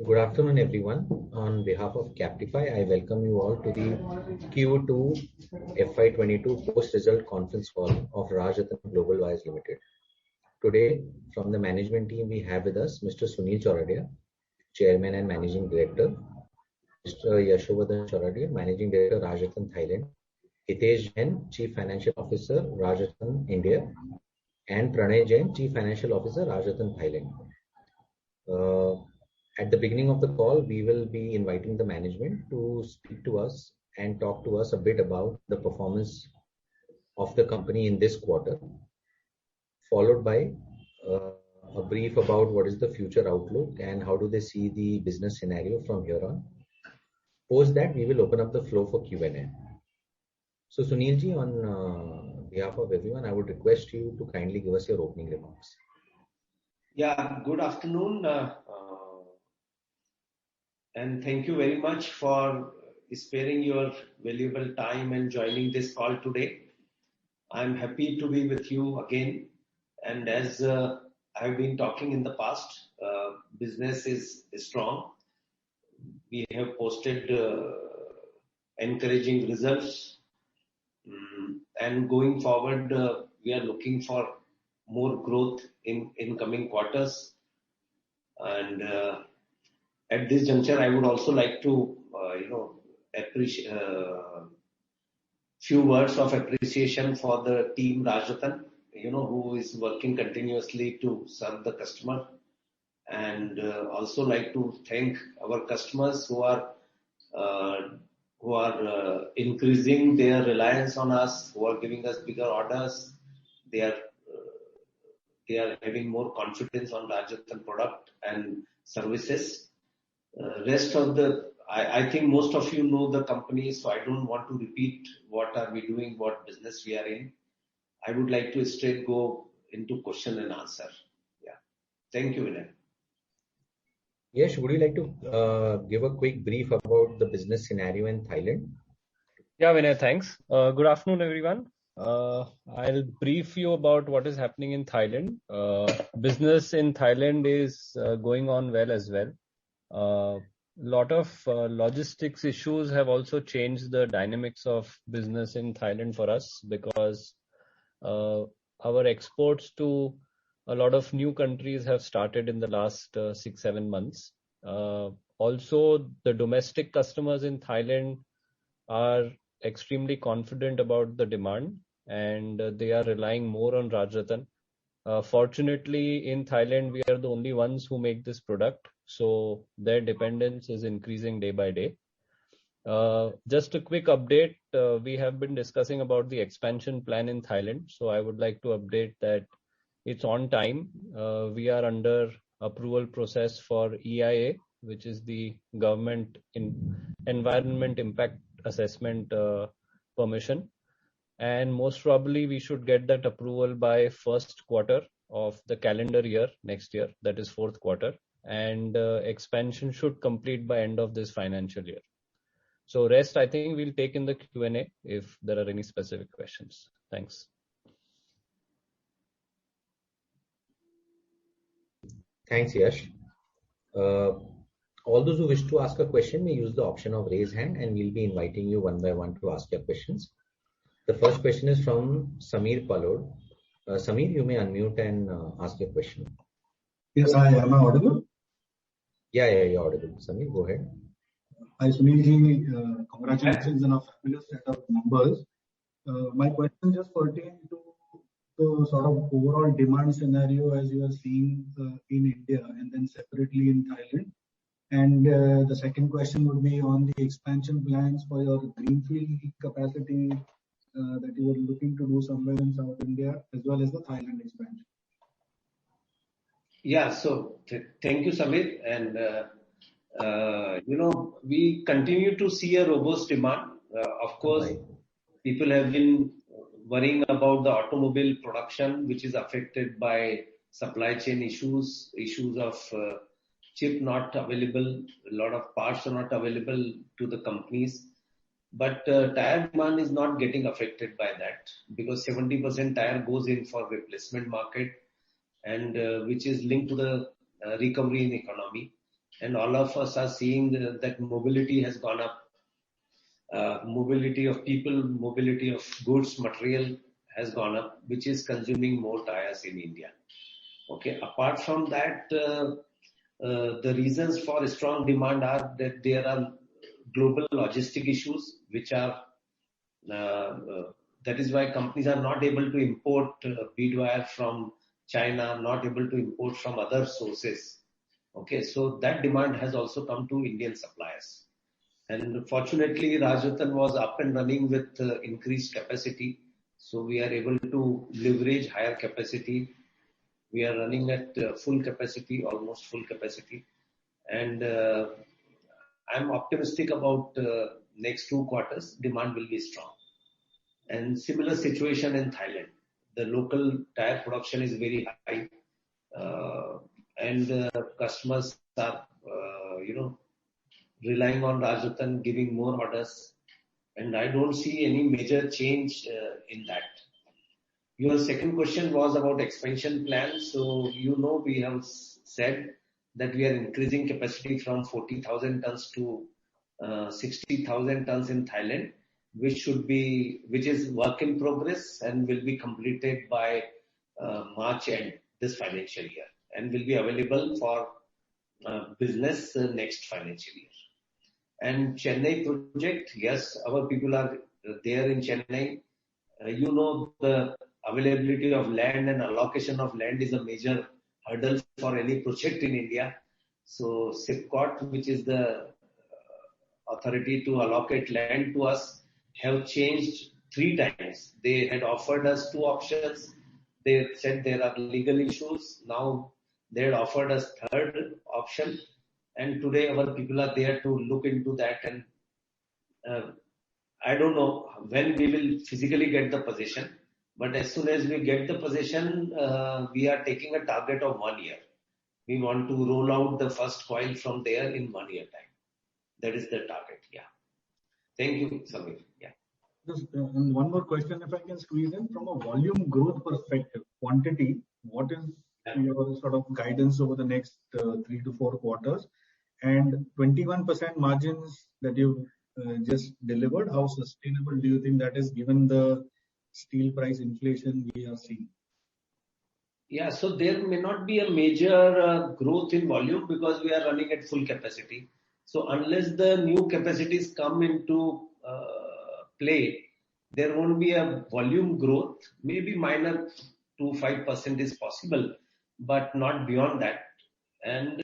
Good afternoon, everyone. On behalf of Captify, I welcome you all to the Q2 FY22 post-result conference call of Rajratan Global Wires Limited. Today, from the management team, we have with us Mr. Sunil Choradiya, Chairman and Managing Director, Mr. Yashovardhan Choradiya, Managing Director, Rajratan Thailand, Hitesh Jain, Chief Financial Officer, Rajratan India, and Pranay Jain, Chief Financial Officer, Rajratan Thailand. At the beginning of the call, we will be inviting the management to speak to us and talk to us a bit about the performance of the company in this quarter, followed by a brief about what is the future outlook and how do they see the business scenario from here on. Post that, we will open up the floor for Q&A. So Sunilji, on behalf of everyone, I would request you to kindly give us your opening remarks. Yeah, good afternoon. And thank you very much for sparing your valuable time and joining this call today. I'm happy to be with you again. And as I've been talking in the past, business is strong. We have posted encouraging results. And going forward, we are looking for more growth in coming quarters. And at this juncture, I would also like to, appreciate few words of appreciation for the team Rajratan, who is working continuously to serve the customer, and also like to thank our customers who are increasing their reliance on us, who are giving us bigger orders. They are having more confidence on Rajratan product and services. Rest of I think most of you know the company, so I don't want to repeat what are we doing, what business we are in. I would like to straight go into question and answer. Yeah. Thank you, Vinay. Yes, would you like to give a quick brief about the business scenario in Thailand? Yeah, Vinay, thanks. Good afternoon, everyone. I'll brief you about what is happening in Thailand. Business in Thailand is going on well as well. Lot of logistics issues have also changed the dynamics of business in Thailand for us, because our exports to a lot of new countries have started in the last 6-7 months. Also, the domestic customers in Thailand are extremely confident about the demand, and they are relying more on Rajratan. Fortunately, in Thailand, we are the only ones who make this product, so their dependence is increasing day by day. Just a quick update, we have been discussing about the expansion plan in Thailand, so I would like to update that it's on time. We are under approval process for EIA, which is the Government Environment Impact Assessment permission. And most probably we should get that approval by first quarter of the calendar year next year, that is fourth quarter. And expansion should complete by end of this financial year. So rest I think we'll take in the Q&A if there are any specific questions. Thanks. Thanks, Yash. All those who wish to ask a question may use the option of raise hand, and we'll be inviting you one by one to ask your questions. The first question is from Samir Palod. Samir, you may unmute and ask your question. Yes, I am audible. Yeah, you're audible. Samir, go ahead. Hi, Sunil. Congratulations on a fabulous set of numbers. My question just pertains to the sort of overall demand scenario as you are seeing in India and then separately in Thailand. And the second question would be on the expansion plans for your greenfield capacity that you were looking to do somewhere in South India, as well as the Thailand expansion. Yeah, so thank you, Samir. And, we continue to see a robust demand. Of course, people have been worrying about the automobile production, which is affected by supply chain issues of chip not available. A lot of parts are not available to the companies. But tire demand is not getting affected by that, because 70% tire goes in for replacement market, and which is linked to the recovery in economy. and all of us are seeing that mobility has gone up. Mobility of people, mobility of goods, material has gone up, which is consuming more tires in India. Okay. Apart from that, the reasons for strong demand are that there are global logistic issues, which are that is why companies are not able to import bead wire from China, not able to import from other sources. Okay, so that demand has also come to Indian suppliers. And fortunately, Rajratan was up and running with increased capacity. So we are able to leverage higher capacity. We are running at full capacity, almost full capacity. And I'm optimistic about next 2 quarters, demand will be strong. And similar situation in Thailand. The local tire production is very high. And customers are, relying on Rajratan, giving more orders. And I don't see any major change in that. Your second question was about expansion plans. So, we have said that we are increasing capacity from 40,000 tons to 60,000 tons in Thailand, which is work in progress and will be completed by March end this financial year and will be available for business next financial year. And Chennai project, yes, our people are there in Chennai. The availability of land and allocation of land is a major hurdle for any project in India. So SIPCOT, which is the authority to allocate land to us, have changed 3 times. They had offered us 2 options. They said there are legal issues. Now they had offered us 3rd option. And today our people are there to look into that. And I don't know when we will physically get the possession. But as soon as we get the possession, we are taking a target of 1 year. We want to roll out the first coil from there in 1 year time. That is the target. Yeah. Thank you, Samir. Yeah. Just one more question, if I can squeeze in. From a volume growth perspective, quantity, what is your sort of guidance over the next 3 to 4 quarters? And 21% margins that you just delivered, how sustainable do you think that is given the steel price inflation we are seeing? Yeah, so there may not be a major growth in volume because we are running at full capacity. So unless the new capacities come into play, there won't be a volume growth. Maybe minor 2-5% is possible, but not beyond that. And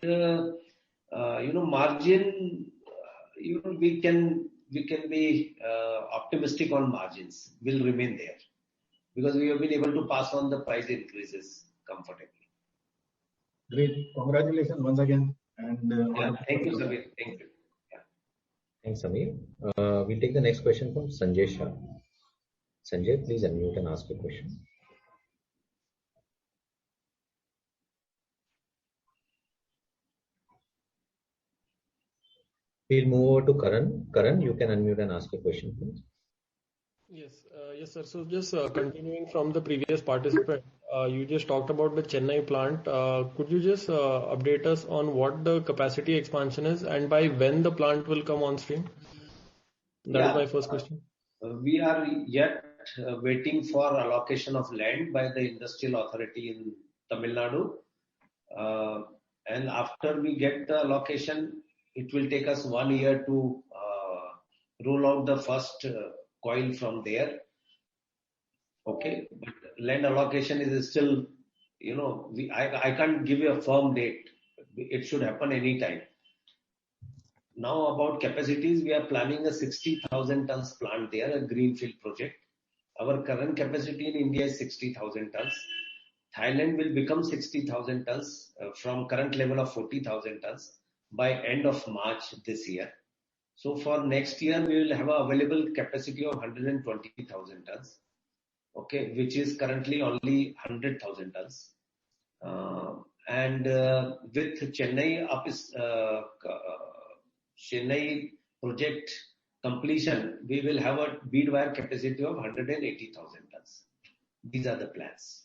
margin, we can be optimistic on margins. Will remain there because we have been able to pass on the price increases comfortably. Great. Congratulations once again. And thank you, Samir. Thank you. Yeah. Thanks, Samir. We'll take the next question from Sanjay Shah. Sanjay, please unmute and ask your question. We'll move over to Karan. Karan, you can unmute and ask a question, please. Yes, sir. So just continuing from the previous participant, you just talked about the Chennai plant. Could you just update us on what the capacity expansion is and by when the plant will come on stream? That is my first question. We are yet waiting for allocation of land by the industrial authority in Tamil Nadu. And after we get the allocation, it will take us 1 year to roll out the first coil from there. Okay, but land allocation is still, I can't give you a firm date. It should happen anytime. Now about capacities, we are planning a 60,000 tons plant there, a greenfield project. Our current capacity in India is 60,000 tons. Thailand will become 60,000 tons from current level of 40,000 tons by end of March this year. So for next year, we will have an available capacity of 120,000 tons, okay, which is currently only 100,000 tons. And with Chennai project completion, we will have a bead wire capacity of 180,000 tons. These are the plans.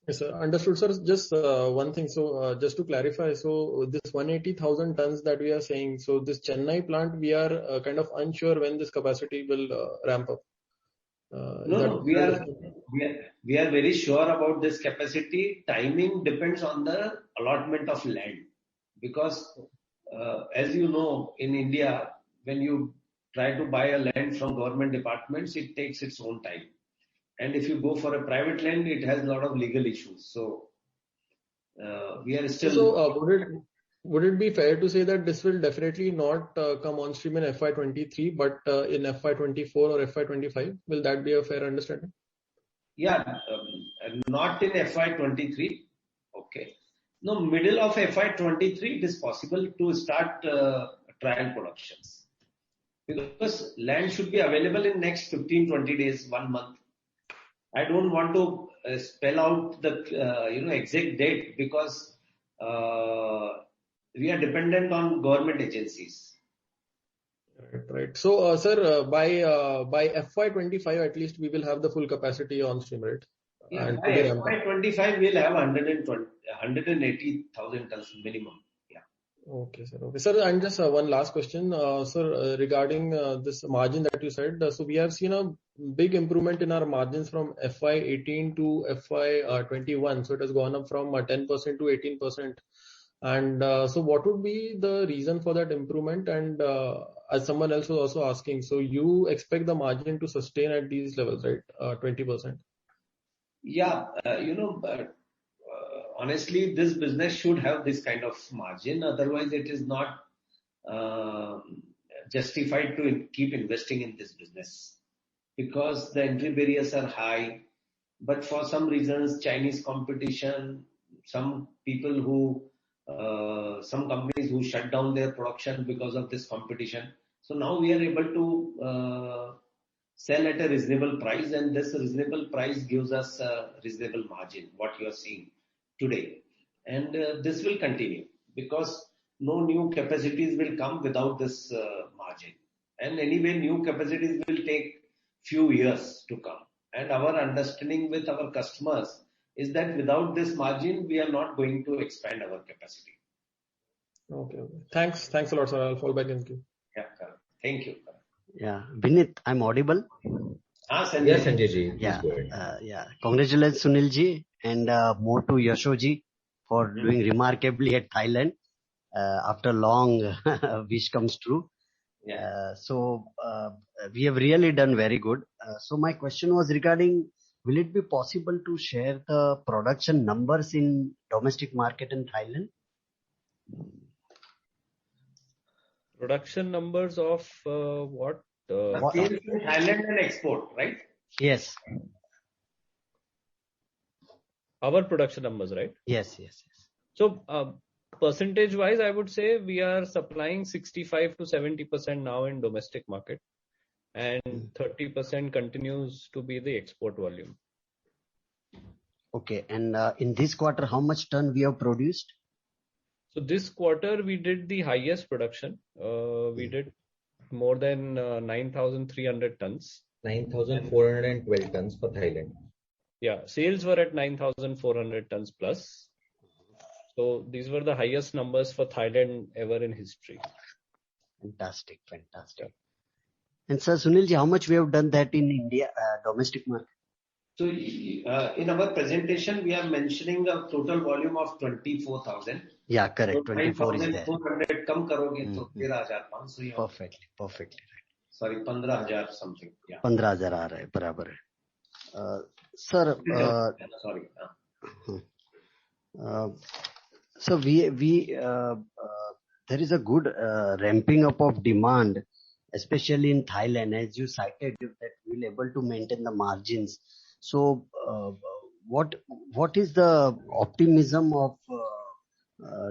Yes, sir. Understood, sir. Just one thing. So, just to clarify, so this 180,000 tons that we are saying, so this Chennai plant, we are kind of unsure when this capacity will ramp up. No, we are very sure about this capacity. Timing depends on the allotment of land, because as you know, in India, when you try to buy a land from government departments, it takes its own time. And if you go for a private land, it has a lot of legal issues. So we are still. So would it be fair to say that this will definitely not come on stream in FY23, but in FY24 or FY25? Will that be a fair understanding? Yeah, not in FY23. Okay. No, middle of FY23 it is possible to start trial productions, because land should be available in next 15-20 days, 1 month. I don't want to spell out the exact date, because we are dependent on government agencies. Right. So, sir, by FY25 at least we will have the full capacity on stream, right? Yeah, And by FY25 we'll have 180,000 tons minimum. Yeah. Okay, sir. Okay, sir. And just one last question, sir, regarding this margin that you said. So we have seen a big improvement in our margins from FY18 to FY21. So it has gone up from 10% to 18%. And so what would be the reason for that improvement? And as someone else was also asking, so you expect the margin to sustain at these levels, right? 20%. Yeah, honestly, this business should have this kind of margin. Otherwise, it is not justified to keep investing in this business, because the entry barriers are high. But for some reasons, Chinese competition, some companies who shut down their production because of this competition. So now we are able to sell at a reasonable price, and this reasonable price gives us a reasonable margin, what you are seeing today. And this will continue, because no new capacities will come without this margin. And anyway, new capacities will take few years to come. And our understanding with our customers is that without this margin, we are not going to expand our capacity. Okay. Thanks a lot, sir. I'll fall back in queue. Yeah, correct. Thank you. Yeah, Vinit, I'm audible. Sanjay. Yes, Sanjay ji. Yeah, Congratulations, Sunil ji, and more to Yasho ji for doing remarkably at Thailand. After long wish comes true. Yeah. So we have really done very good. So my question was regarding, will it be possible to share the production numbers in domestic market in Thailand? Production numbers of what? Sales in Thailand and export, right? Yes. Our production numbers, right? Yes. So percentage wise, I would say we are supplying 65 to 70% now in domestic market, and 30% continues to be the export volume. Okay. And in this quarter, how much ton we have produced? So this quarter we did the highest production. We did more than 9,300 tons. 9,412 tons for Thailand. Yeah, sales were at 9,400 tons plus. So these were the highest numbers for Thailand ever in history. Fantastic. And sir, Sunil ji, how much we have done that in India, domestic market? So in our presentation, we are mentioning a total volume of 24,000. Yeah, correct. So 24 is there. 9,400 कम करोगे तो 13,500 Perfectly right. Sorry, 15,000 something. Yeah. 15,000 आ रहा है, बराबर है. Sir, sorry. So we there is a good ramping up of demand, especially in Thailand, as you cited that we'll be able to maintain the margins. So what is the optimism of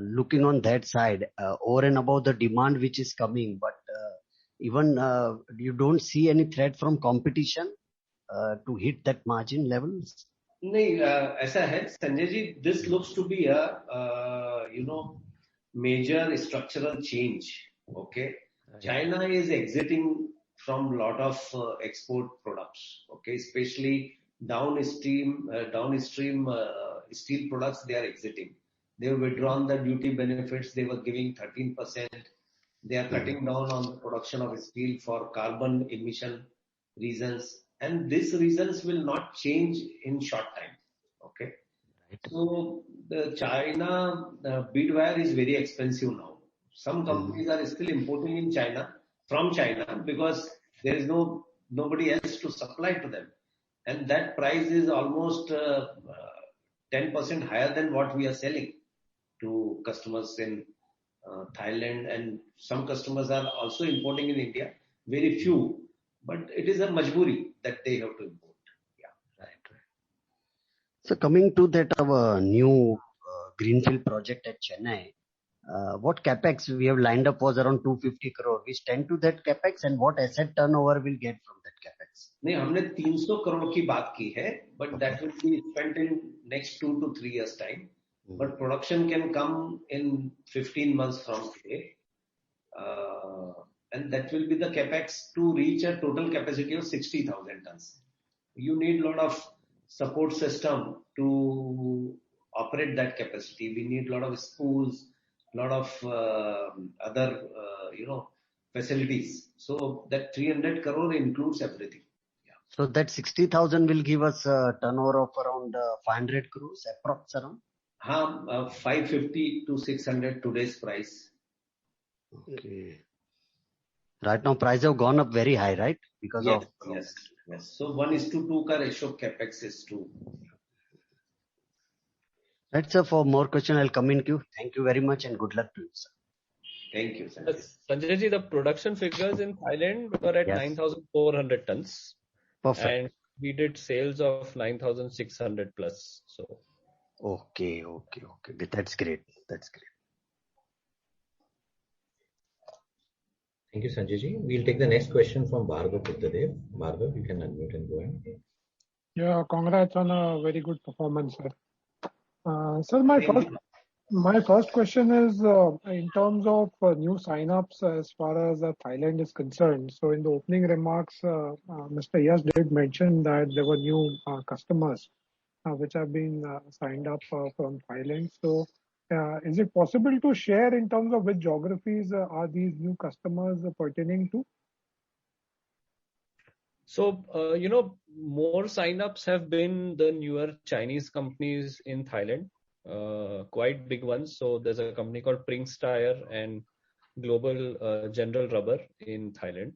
looking on that side over and above the demand which is coming, but even you don't see any threat from competition to hit that margin levels? नहीं, ऐसा है Sanjay ji, this looks to be a major structural change. Okay, China is exiting from lot of export products. Okay, especially downstream steel products, they are exiting. They have withdrawn the duty benefits. They were giving 13%. They are cutting down on the production of steel for carbon emission reasons. And these reasons will not change in short time. Okay. So the China bead wire is very expensive now. Some companies are still importing in China, from China, because there is nobody else to supply to them. And that price is almost 10% higher than what we are selling to customers in Thailand, and some customers are also importing in India, very few, but it is a majburi that they have to import. Yeah. Right. So coming to that our new greenfield project at Chennai, what capex we have lined up was around 250 crore. We stand to that capex, and what asset turnover we'll get from that capex? नहीं, हमने 300 करोड़ की बात की है, but that will be spent in next 2 to 3 years time. But production can come in 15 months from today. And that will be the capex to reach a total capacity of 60,000 tons. You need a lot of support system to operate that capacity. We need a lot of spools, a lot of other, facilities. So that 300 crore includes everything. Yeah. So that 60,000 will give us a turnover of around 500 crores, approx around? 550 to 600 today's price. Okay. Right now prices have gone up very high, right? Because Yes, of yes. So 1:2 ka ratio of capex is 2. Right, sir. For more questions, I'll come in queue. Thank you very much and good luck to you, sir. Thank you, Sanjay. Sanjay ji, the production figures in Thailand were at 9,400 tons. Perfect. And we did sales of 9,600 plus. So. Okay. That's great. Thank you, Sanjay ji. We'll take the next question from Bhargav Buddhadev. Bhargav, you can unmute and go ahead. Yeah, congrats on a very good performance, sir. Sir, my first question is in terms of new sign-ups as far as Thailand is concerned. So in the opening remarks, Mr. Yash did mention that there were new customers which have been signed up from Thailand. So is it possible to share in terms of which geographies are these new customers pertaining to? So, more sign-ups have been the newer Chinese companies in Thailand, quite big ones. So there's a company called Prince Tire and Global General Rubber in Thailand.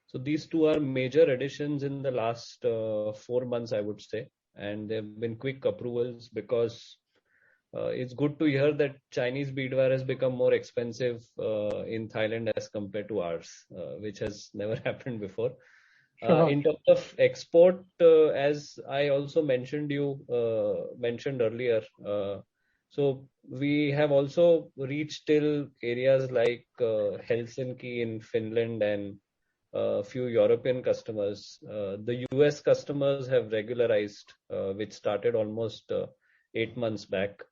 So these two are major additions in the last 4 months, I would say. And they've been quick approvals because it's good to hear that Chinese beadware has become more expensive in Thailand as compared to ours, which has never happened before. In terms of export, as I also mentioned earlier, so we have also reached till areas like Helsinki in Finland and a few European customers. The US customers have regularized, which started almost 8 months back.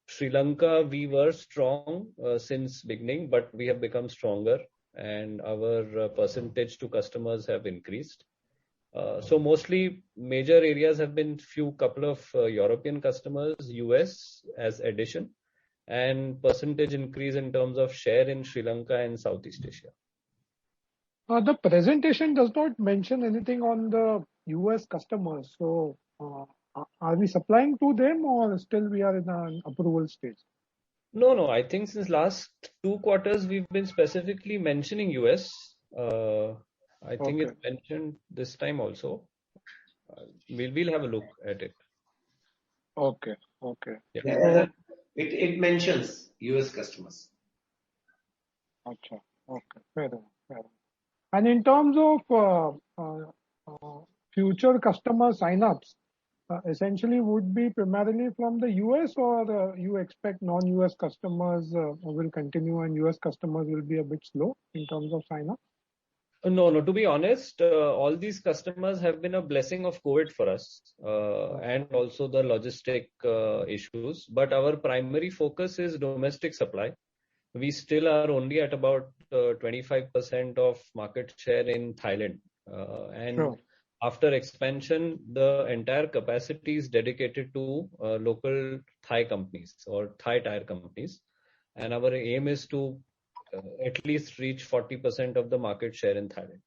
Sri Lanka, we were strong since beginning, but we have become stronger and our percentage to customers have increased. So mostly major areas have been couple of European customers, US as addition, and percentage increase in terms of share in Sri Lanka and Southeast Asia. The presentation does not mention anything on the US customers. So are we supplying to them or still we are in an approval stage? No. I think since last 2 quarters, we've been specifically mentioning US. I think it's mentioned this time also. We'll have a look at it. Okay. Yeah. It mentions US customers. Okay. Fair enough. And in terms of future customer sign-ups, essentially would be primarily from the US or you expect non-US customers will continue and US customers will be a bit slow in terms of sign-up? No. To be honest, all these customers have been a blessing of COVID for us and also the logistic issues. But our primary focus is domestic supply. We still are only at about 25% of market share in Thailand. And after expansion, the entire capacity is dedicated to local Thai companies or Thai tire companies. And our aim is to at least reach 40% of the market share in Thailand.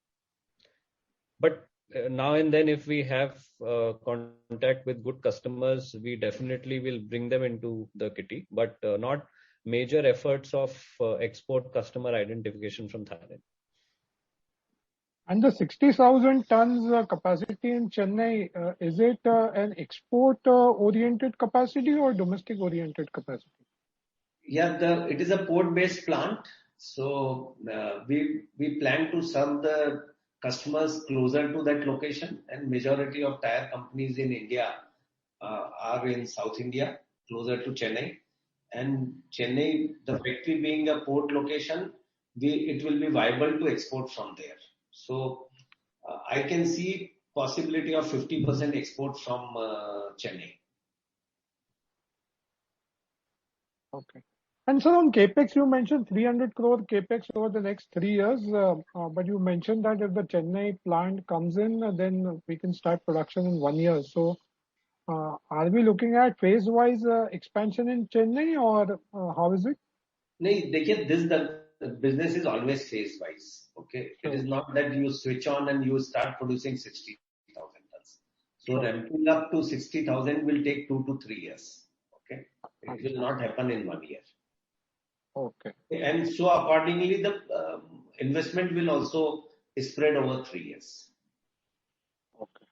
But now and then, if we have contact with good customers, we definitely will bring them into the kitty, but not major efforts of export customer identification from Thailand. And the 60,000 tons capacity in Chennai, is it an export oriented capacity or domestic oriented capacity? Yeah, it is a port-based plant. So we plan to serve the customers closer to that location, and majority of tire companies in India are in South India, closer to Chennai. And Chennai, the factory being a port location, it will be viable to export from there. So I can see possibility of 50% export from Chennai. Okay. And so on CapEx, you mentioned 300 crore CapEx over the next 3 years, but you mentioned that if the Chennai plant comes in, then we can start production in 1 year. So are we looking at phase-wise expansion in Chennai, or how is it? No, the business is always phase-wise. Okay, it is not that you switch on and you start producing 60,000 tons. So ramping up to 60,000 will take 2 to 3 years. Okay, it will not happen in 1 year. Okay. And so accordingly, the investment will also spread over 3 years. Okay.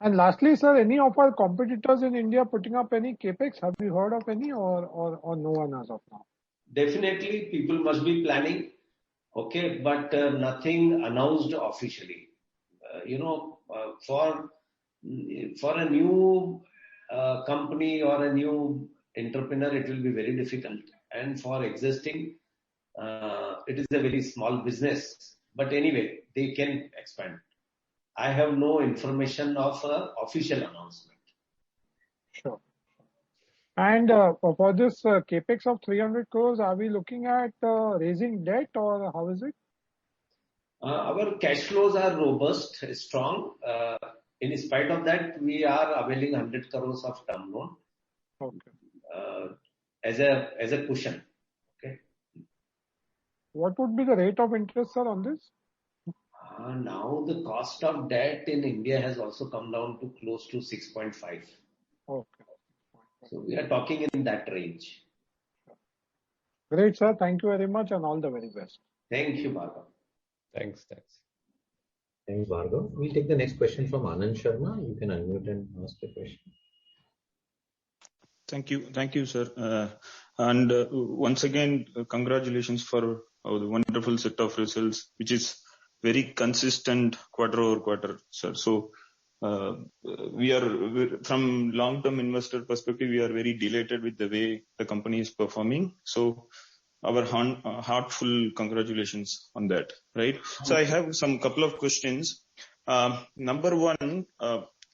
And lastly, sir, any of our competitors in India putting up any capex? Have you heard of any, or no one as of now? Definitely, people must be planning. Okay, but nothing announced officially. For a new company or a new entrepreneur, it will be very difficult. And for existing, it is a very small business. But anyway, they can expand. I have no information of an official announcement. Sure. And for this capex of 300 crores, are we looking at raising debt, or how is it? Our cash flows are robust, strong. In spite of that, we are availing 100 crores of term loan. Okay. As a cushion. Okay. What would be the rate of interest, sir, on this? Now the cost of debt in India has also come down to close to 6.5. Okay. So we are talking in that range. Great, sir. Thank you very much, and all the very best. Thank you, Bhargav. Thanks. Thanks, Bhargav. We'll take the next question from Anand Sharma. You can unmute and ask the question. Thank you, sir. And once again, congratulations for the wonderful set of results, which is very consistent quarter over quarter, sir. So we are, from long-term investor perspective, we are very delighted with the way the company is performing. So our heartful congratulations on that, right? So I have some couple of questions. Number one,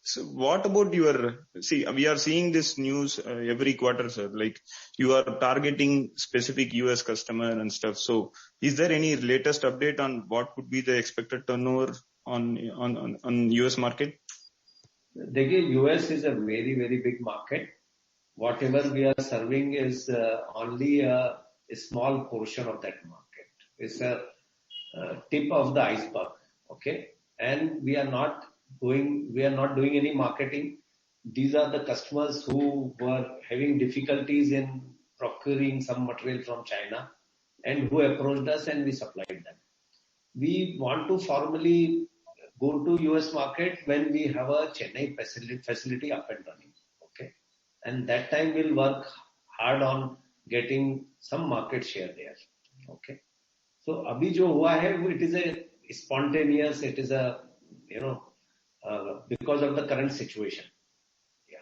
so what about we are seeing this news every quarter, sir, like you are targeting specific US customer and stuff. So is there any latest update on what would be the expected turnover on US market? US is a very, very big market. Whatever we are serving is only a small portion of that market. It's a tip of the iceberg. Okay. And we are not doing any marketing. These are the customers who were having difficulties in procuring some material from China and who approached us, and we supplied them. We want to formally go to US market when we have a Chennai facility up and running. Okay. And that time we'll work hard on getting some market share there. Okay. So abhi jo hua hai, it is a spontaneous, it is a, because of the current situation. Yeah.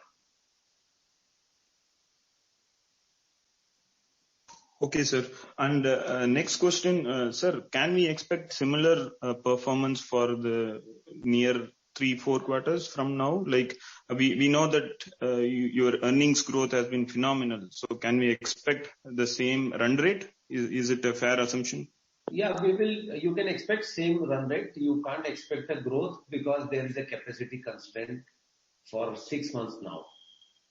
Okay, sir. And next question, sir, can we expect similar performance for the near 3-4 quarters from now? Like we know that your earnings growth has been phenomenal. So can we expect the same run rate? Is it a fair assumption? Yeah, you can expect same run rate. You can't expect a growth because there is a capacity constraint for 6 months now.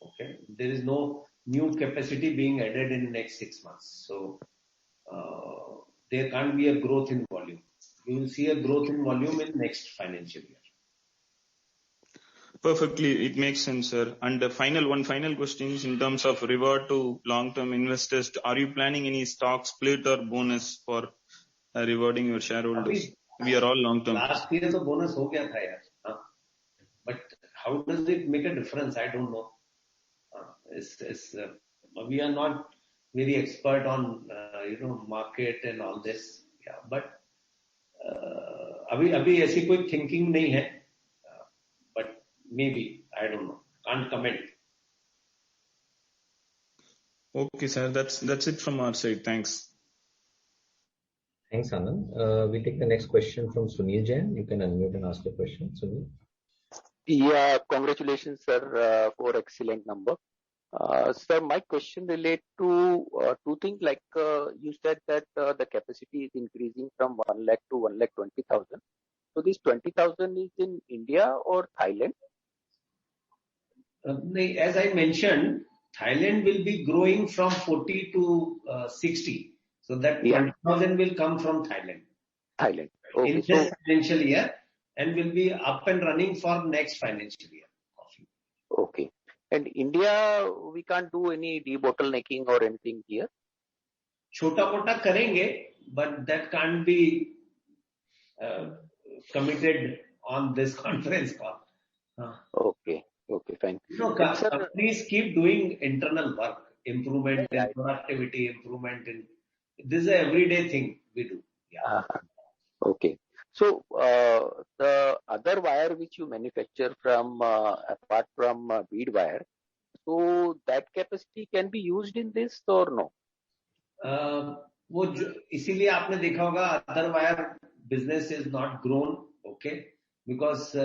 Okay. There is no new capacity being added in the next 6 months. So, there can't be a growth in volume. You will see a growth in volume in next financial year. Perfectly, it makes sense, sir. And one final question is in terms of reward to long-term investors. Are you planning any stock split or bonus for rewarding your shareholders? We are all long-term. Last year the bonus हो गया था यार. But how does it make a difference? I don't know. We are not very expert on market and all this. Yeah, but अभी ऐसी कोई thinking नहीं है. But maybe, I don't know. Can't comment. Okay, sir. That's it from our side. Thanks. Thanks, Anand. We take the next question from Sunil Jain. You can unmute and ask the question, Sunil. Yeah, congratulations, sir, for excellent number. Sir, my question relate to two things. Like you said that the capacity is increasing from 1 lakh to 1,20,000. So this 20,000 is in India or Thailand? As I mentioned, Thailand will be growing from 40 to 60. So that 20,000 will come from Thailand. Thailand. Okay. In this financial year, and will be up and running for next financial year. Okay. And India, we can't do any debottlenecking or anything here? छोटा मोटा करेंगे, but that can't be committed on this conference call. Okay. Okay, fine. Companies keep doing internal work, improvement in productivity, improvement in. This is an everyday thing we do. Yeah. Okay. So the other wire which you manufacture from apart from bead wire, so that capacity can be used in this or no? वो इसीलिए आपने देखा होगा other wire business is not grown, okay, because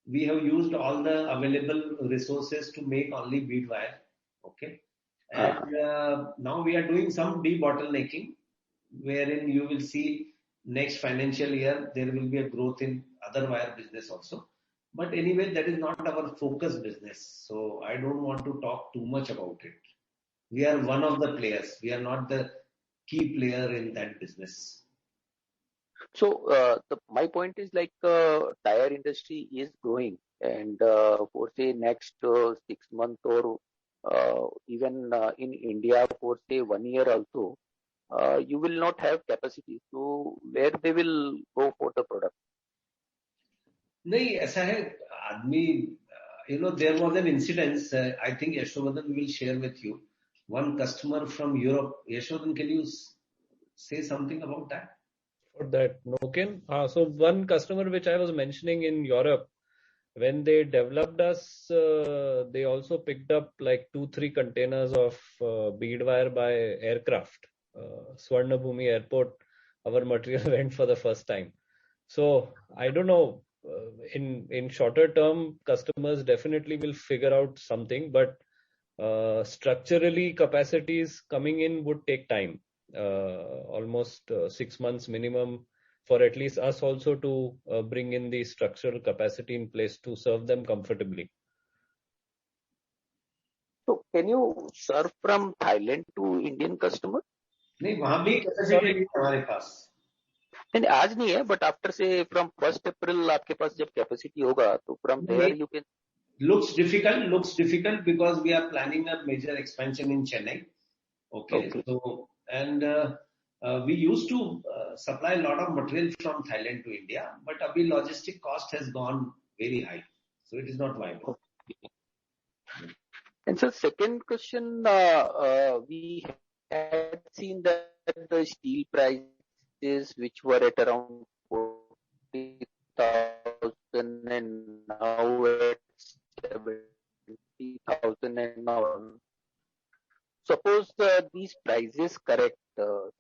we have used all the available resources to make only bead wire, okay, and now we are doing some debottlenecking, wherein you will see next financial year there will be a growth in other wire business also. But anyway, that is not our focus business, so I don't want to talk too much about it. We are one of the players. We are not the key player in that business. So my point is like tire industry is growing, and for say next 6 months or even in India for say 1 year also, you will not have capacity. So where they will go for the product? नहीं ऐसा है आदमी there was an incident. I think Yashovardhan will share with you. One customer from Europe. Yashovardhan, can you say something about that? For that, Noken. So one customer which I was mentioning in Europe, when they developed us, they also picked up like 2-3 containers of bead wire by aircraft. Swarnabhumi Airport, our material went for the first time. So I don't know. In shorter term, customers definitely will figure out something, but structurally capacities coming in would take time. Almost 6 months minimum for at least us also to bring in the structural capacity in place to serve them comfortably. So can you serve from Thailand to Indian customer? नहीं वहाँ भी capacity है हमारे पास. नहीं आज नहीं है, but after say from 1st April आपके पास जब capacity होगा तो from there you can. Looks difficult because we are planning a major expansion in Chennai. Okay. So and we used to supply a lot of material from Thailand to India, but abhi logistic cost has gone very high, so it is not viable. Okay. And so second question, we had seen that the steel prices which were at around 40,000 and now at 70,000 and now. Suppose these prices correct,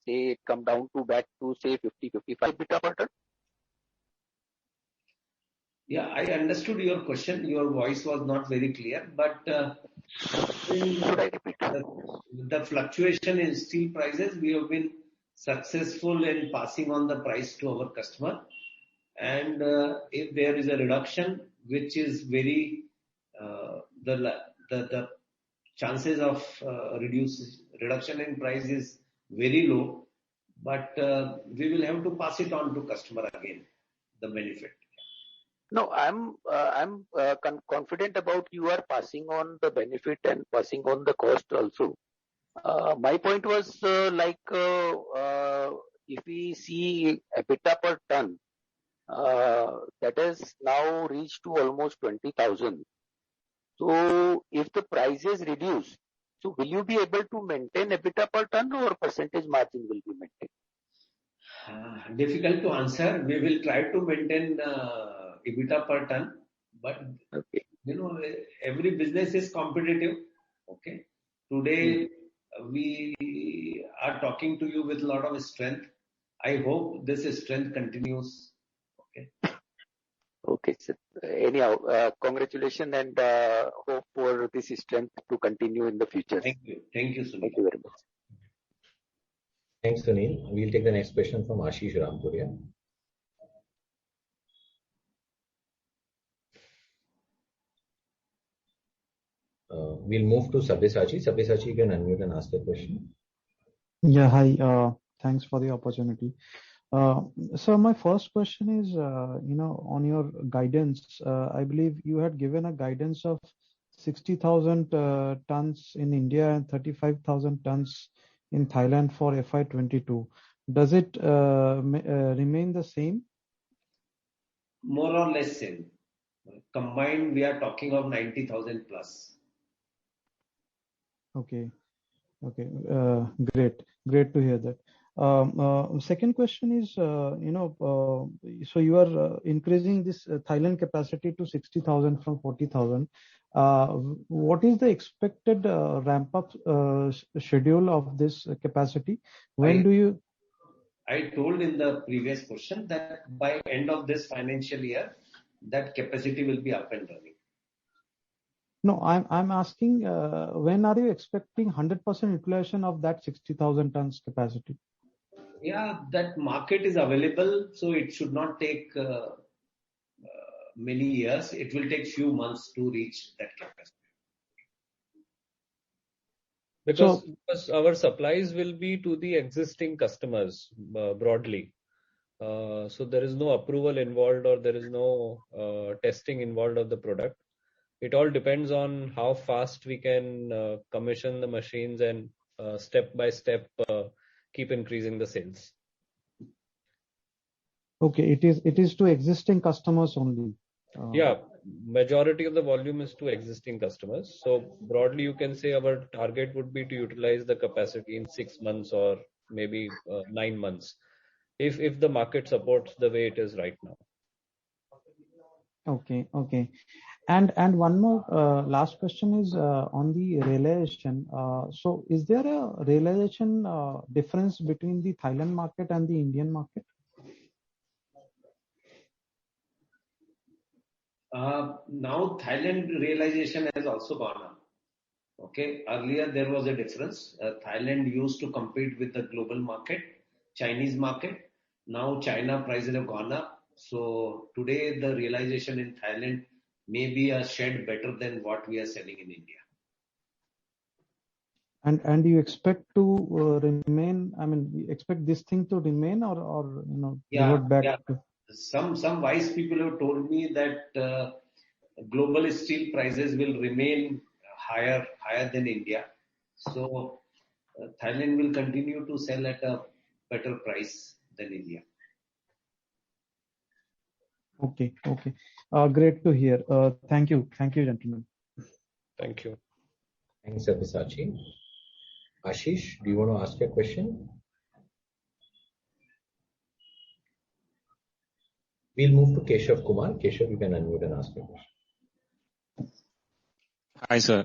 say it come down to back to say 50-55 EBITDA per ton. Yeah, I understood your question. Your voice was not very clear, but Should I repeat? The fluctuation in steel prices, we have been successful in passing on the price to our customer. And if there is a reduction, which is very, the chances of reduction in price is very low, but we will have to pass it on to customer again, the benefit. No, I'm confident about you are passing on the benefit and passing on the cost also. My point was if we see EBITDA per ton, that has now reached to almost 20,000. So if the prices reduce, so will you be able to maintain EBITDA per ton or percentage margin will be maintained? Difficult to answer. We will try to maintain EBITDA per ton, but Okay. every business is competitive. Okay. Today we are talking to you with a lot of strength. I hope this strength continues. Okay. Okay, sir. Anyhow, congratulations and hope for this strength to continue in the future. Thank you. Thank you, Sunil. Thank you very much. Thanks, Sunil. We'll take the next question from Ashish Rampuria. We'll move to Sabyasachi. Sabyasachi, you can unmute and ask the question. Yeah, hi. Thanks for the opportunity. So my first question is, on your guidance, I believe you had given a guidance of 60,000 tons in India and 35,000 tons in Thailand for FY22. Does it remain the same? More or less same. Combined, we are talking of 90,000 plus. Okay. Great to hear that. Second question is, so you are increasing this Thailand capacity to 60,000 from 40,000. What is the expected ramp up schedule of this capacity? When do you? I told in the previous question that by end of this financial year, that capacity will be up and running. No, I'm asking when are you expecting 100% utilization of that 60,000 tons capacity? Yeah, that market is available, so it should not take many years. It will take few months to reach that capacity. Because our supplies will be to the existing customers broadly. So there is no approval involved or there is no testing involved of the product. It all depends on how fast we can commission the machines and step by step keep increasing the sales. Okay, it is to existing customers only. Yeah, majority of the volume is to existing customers. So broadly, you can say our target would be to utilize the capacity in 6 months or maybe 9 months, if the market supports the way it is right now. Okay. And one more last question is on the realization. So is there a realization difference between the Thailand market and the Indian market? Now Thailand realization has also gone up. Okay. Earlier there was a difference. Thailand used to compete with the global market, Chinese market. Now China prices have gone up. So today the realization in Thailand may be a shade better than what we are selling in India. And you expect to remain? I mean, you expect this thing to remain or revert back to? Some wise people have told me that global steel prices will remain higher than India. So Thailand will continue to sell at a better price than India. Okay. Great to hear. Thank you, gentlemen. Thank you. Thanks, Sabyasachi. Ashish, do you want to ask a question? We'll move to Keshav Kumar. Keshav, you can unmute and ask your question. Hi, sir.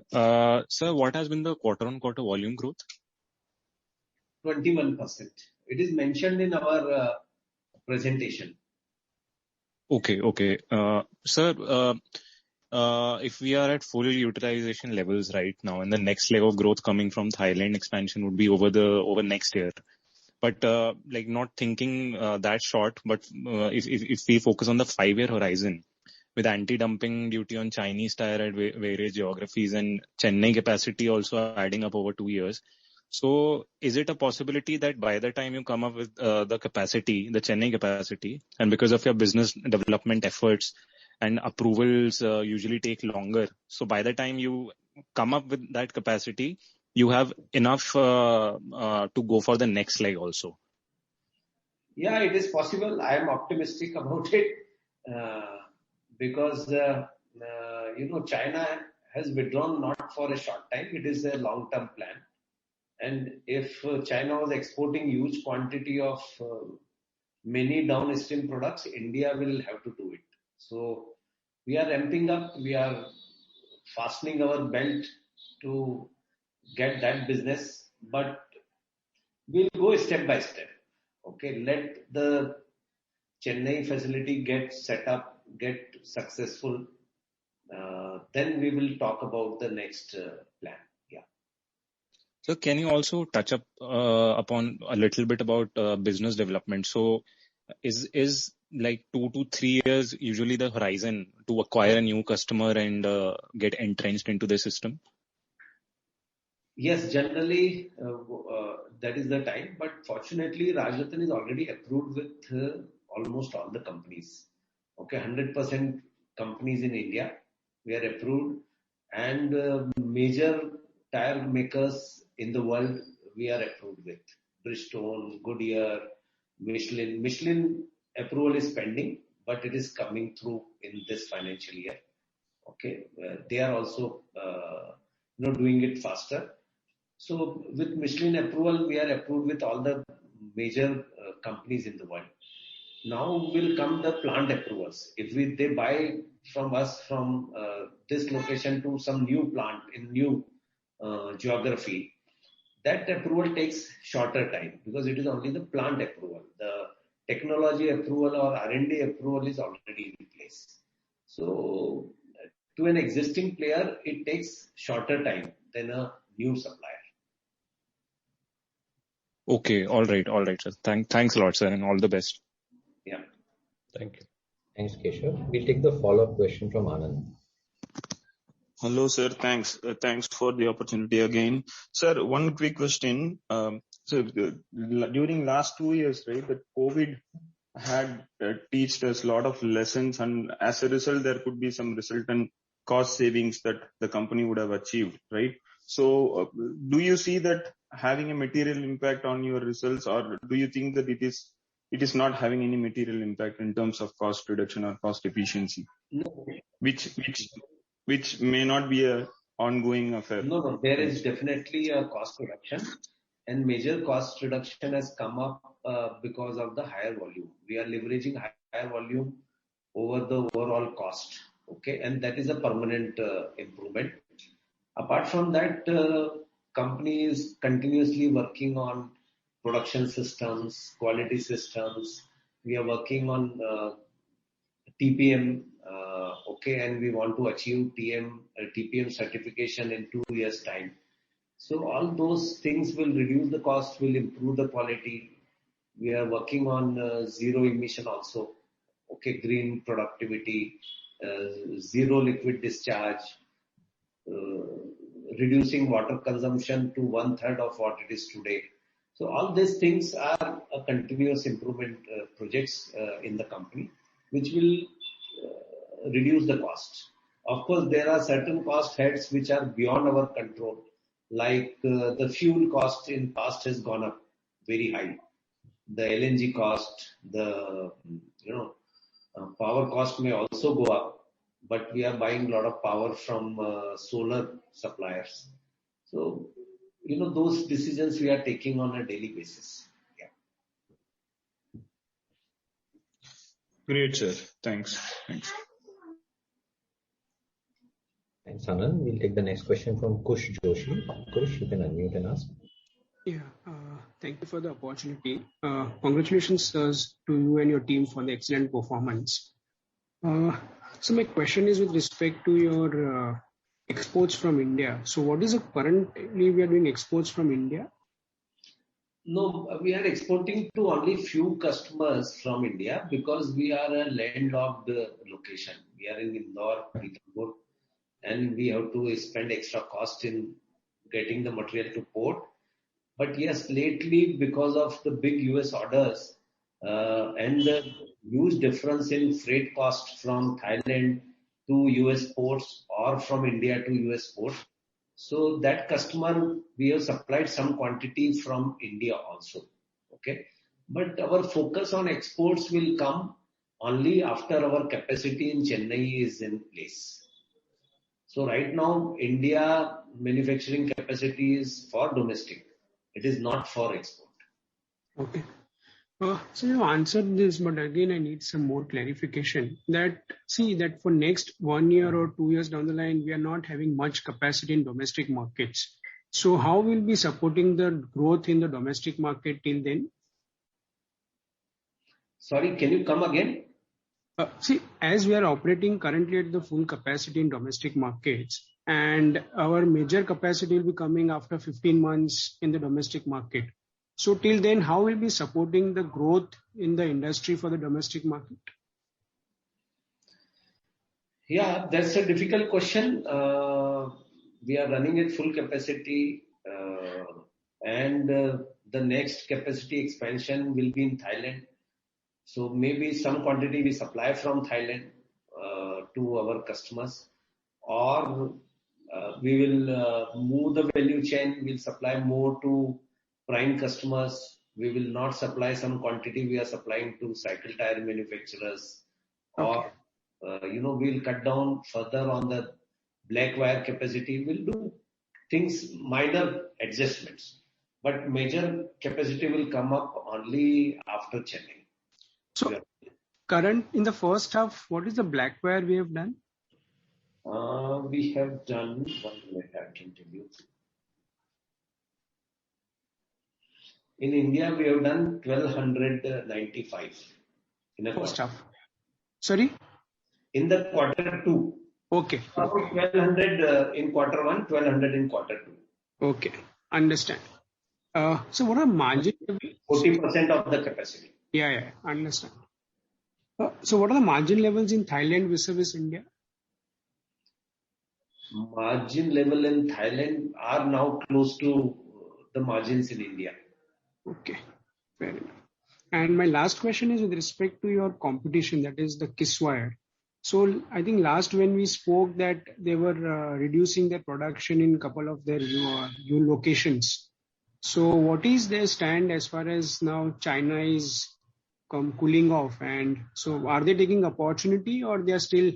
Sir, what has been the quarter-on-quarter volume growth? 21%. It is mentioned in our presentation. Okay. Sir, if we are at full utilization levels right now, and the next leg of growth coming from Thailand expansion would be over next year. But like not thinking that short, but if we focus on the 5-year horizon, with anti-dumping duty on Chinese tire at various geographies and Chennai capacity also adding up over 2 years. So is it a possibility that by the time you come up with the capacity, the Chennai capacity, and because of your business development efforts and approvals usually take longer, so by the time you come up with that capacity, you have enough to go for the next leg also? Yeah, it is possible. I am optimistic about it because China has withdrawn not for a short time. It is a long-term plan. And if China was exporting huge quantity of many downstream products, India will have to do it. So we are ramping up. We are fastening our belt to get that business, but we'll go step by step. Okay, let the Chennai facility get set up, get successful. Then we will talk about the next plan. Yeah. So can you also touch upon a little bit about business development? So is like 2 to 3 years usually the horizon to acquire a new customer and get entrenched into the system? Yes, generally that is the time. But fortunately, Rajratan is already approved with almost all the companies. Okay, 100% companies in India we are approved, and major tire makers in the world we are approved with. Bridgestone, Goodyear, Michelin. Michelin approval is pending, but it is coming through in this financial year. Okay, they are also doing it faster. So with Michelin approval, we are approved with all the major companies in the world. Now will come the plant approvals. If they buy from us from this location to some new plant in new geography, that approval takes shorter time because it is only the plant approval. The technology approval or R&D approval is already in place. So to an existing player, it takes shorter time than a new supplier. Okay, all right, sir. Thanks a lot, sir, and all the best. Yeah. Thank you. Thanks, Keshav. We'll take the follow-up question from Anand. Hello, sir. Thanks. Thanks for the opportunity again. Sir, one quick question. During last 2 years, right, the COVID had taught us a lot of lessons, and as a result, there could be some resultant cost savings that the company would have achieved, right? So, do you see that having a material impact on your results, or do you think that it is not having any material impact in terms of cost reduction or cost efficiency? No. Which may not be a ongoing affair. No. There is definitely a cost reduction, and major cost reduction has come up because of the higher volume. We are leveraging higher volume over the overall cost. Okay, and that is a permanent improvement. Apart from that, company is continuously working on production systems, quality systems. We are working on TPM, and we want to achieve TPM certification in 2 years' time. So all those things will reduce the cost, will improve the quality. We are working on zero emission also. Okay, green productivity, zero liquid discharge, reducing water consumption to 1/3 of what it is today. So all these things are a continuous improvement projects in the company, which will reduce the cost. Of course, there are certain cost heads which are beyond our control, like the fuel cost in past has gone up very high. The LNG cost, the power cost may also go up, but we are buying a lot of power from solar suppliers. So, those decisions we are taking on a daily basis. Yeah. Great, sir. Thanks. Thanks, Anand. We'll take the next question from Kush Joshi. Kush, you can unmute and ask. Yeah, thank you for the opportunity. Congratulations, sirs, to you and your team for the excellent performance. So my question is with respect to your exports from India. So what is the currently we are doing exports from India? No, we are exporting to only few customers from India because we are a landlocked location. We are in Indore, Pithampur, and we have to spend extra cost in getting the material to port. But yes, lately, because of the big US orders and the huge difference in freight cost from Thailand to US ports or from India to US ports, so that customer, we have supplied some quantity from India also. Okay. But our focus on exports will come only after our capacity in Chennai is in place. So right now, India manufacturing capacity is for domestic. It is not for export. Okay. So you answered this, but again, I need some more clarification. That for next 1 year or 2 years down the line, we are not having much capacity in domestic markets. So how will be supporting the growth in the domestic market till then? Sorry, can you come again? As we are operating currently at the full capacity in domestic markets, and our major capacity will be coming after 15 months in the domestic market. So till then, how will be supporting the growth in the industry for the domestic market? Yeah, that's a difficult question. We are running at full capacity, and the next capacity expansion will be in Thailand. So maybe some quantity we supply from Thailand to our customers, or we will move the value chain. We'll supply more to prime customers. We will not supply some quantity we are supplying to cycle tire manufacturers, or we'll cut down further on the black wire capacity. We'll do things, minor adjustments, but major capacity will come up only after Chennai. So, in the first half, what is the black wire we have done? We have done, 1 minute, I can tell you. In India, we have done 1295 in a first quarter. Half. Sorry? In the quarter 2. Okay. 1200 in quarter 1, 1200 in quarter 2. Okay, understand. So what are margin? 40% of the capacity. Yeah, understand. So what are the margin levels in Thailand vis-a-vis India? Margin level in Thailand are now close to the margins in India. Okay, fair enough. And my last question is with respect to your competition, that is the Kiswire. So I think last when we spoke that they were reducing their production in a couple of their new locations. So what is their stand as far as now China is cooling off, and so are they taking opportunity or they are still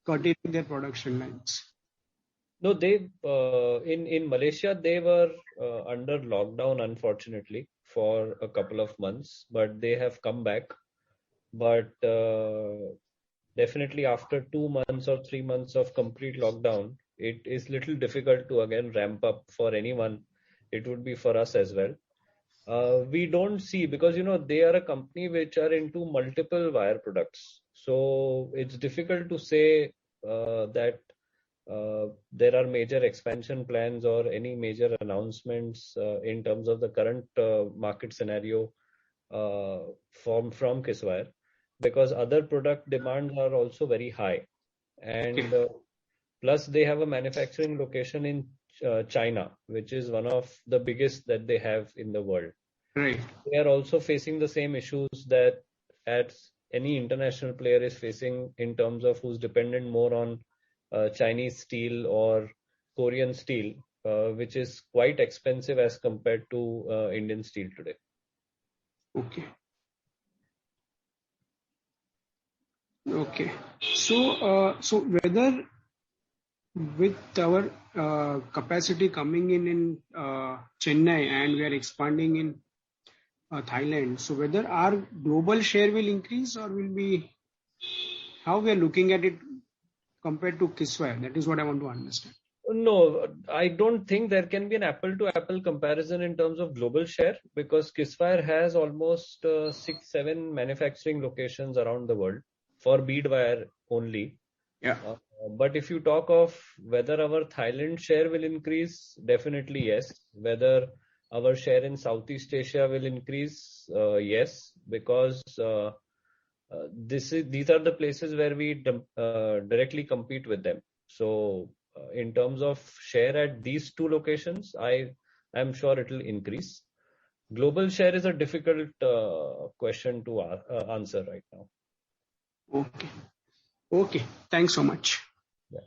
curtailing their production lines? No, they in Malaysia they were under lockdown, unfortunately, for a couple of months, but they have come back. But definitely after 2 months or 3 months of complete lockdown, it is little difficult to again ramp up for anyone. It would be for us as well. We don't see, because they are a company which are into multiple wire products. So it's difficult to say that there are major expansion plans or any major announcements in terms of the current market scenario from Kiswire, because other product demands are also very high, and plus they have a manufacturing location in China, which is one of the biggest that they have in the world. Right. They are also facing the same issues that as any international player is facing in terms of who's dependent more on Chinese steel or Korean steel, which is quite expensive as compared to Indian steel today. Okay. So whether with our capacity coming in Chennai and we are expanding in Thailand, so whether our global share will increase or will be, how we are looking at it compared to Kiswire? That is what I want to understand. No, I don't think there can be an apple-to-apple comparison in terms of global share, because Kiswire has almost 6-7 manufacturing locations around the world for bead wire only. Yeah. But if you talk of whether our Thailand share will increase, definitely yes. Whether Our share in Southeast Asia will increase, yes, because these are the places where we directly compete with them. So in terms of share at these two locations, I'm sure it will increase. Global share is a difficult question to answer right now. Okay. Thanks so much. Yeah.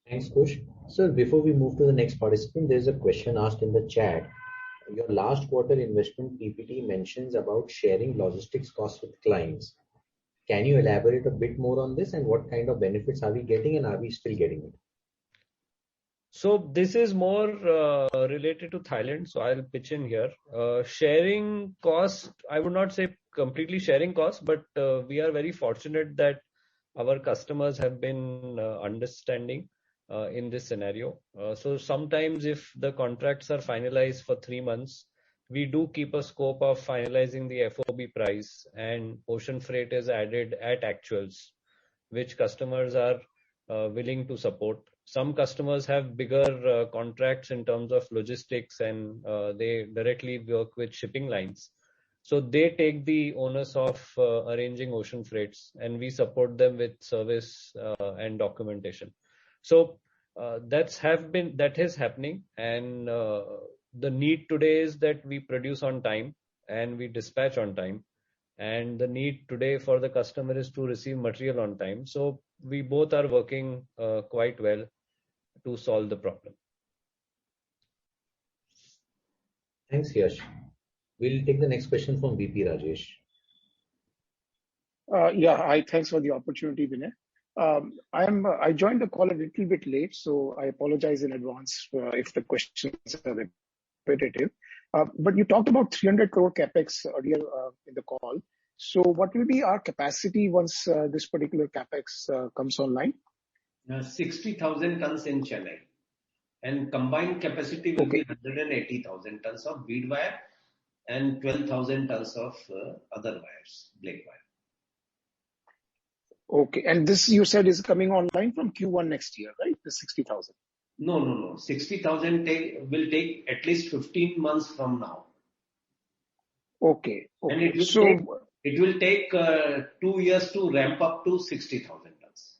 Thanks, Kush. Sir, before we move to the next participant, there is a question asked in the chat. Your last quarter investment PPT mentions about sharing logistics costs with clients. Can you elaborate a bit more on this, and what kind of benefits are we getting, and are we still getting it? So this is more related to Thailand, so I'll pitch in here. Sharing cost, I would not say completely sharing cost, but we are very fortunate that our customers have been understanding in this scenario. So sometimes if the contracts are finalized for 3 months, we do keep a scope of finalizing the FOB price, and ocean freight is added at actuals, which customers are willing to support. Some customers have bigger contracts in terms of logistics, and they directly work with shipping lines. So they take the onus of arranging ocean freights, and we support them with service and documentation. So that is happening, and the need today is that we produce on time and we dispatch on time, and the need today for the customer is to receive material on time. So we both are working quite well to solve the problem. Thanks, Yash. We'll take the next question from VP Rajesh. Thanks for the opportunity, Vinay. I joined the call a little bit late, so I apologize in advance if the questions are repetitive. But you talked about 300 crore capex earlier in the call. So what will be our capacity once this particular capex comes online? 60,000 tons in Chennai, and combined capacity will be 180,000 tons of bead wire and 12,000 tons of other wires, blade wire. Okay, and this you said is coming online from Q1 next year, right? The 60,000. No. 60,000 will take at least 15 months from now. Okay. And it will take 2 years to ramp up to 60,000 tons.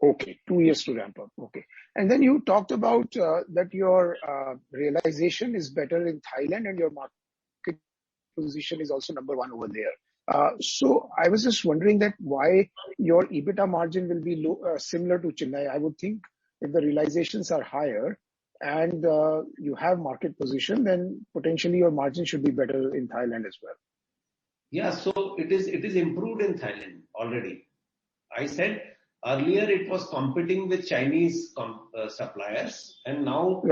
Okay, 2 years to ramp up. Okay. And then you talked about that your realization is better in Thailand and your market position is also number 1 over there. So I was just wondering that why your EBITDA margin will be similar to Chennai. I would think if the realizations are higher and you have market position, then potentially your margin should be better in Thailand as well. Yeah, so it is improved in Thailand already. I said earlier it was competing with Chinese suppliers, and now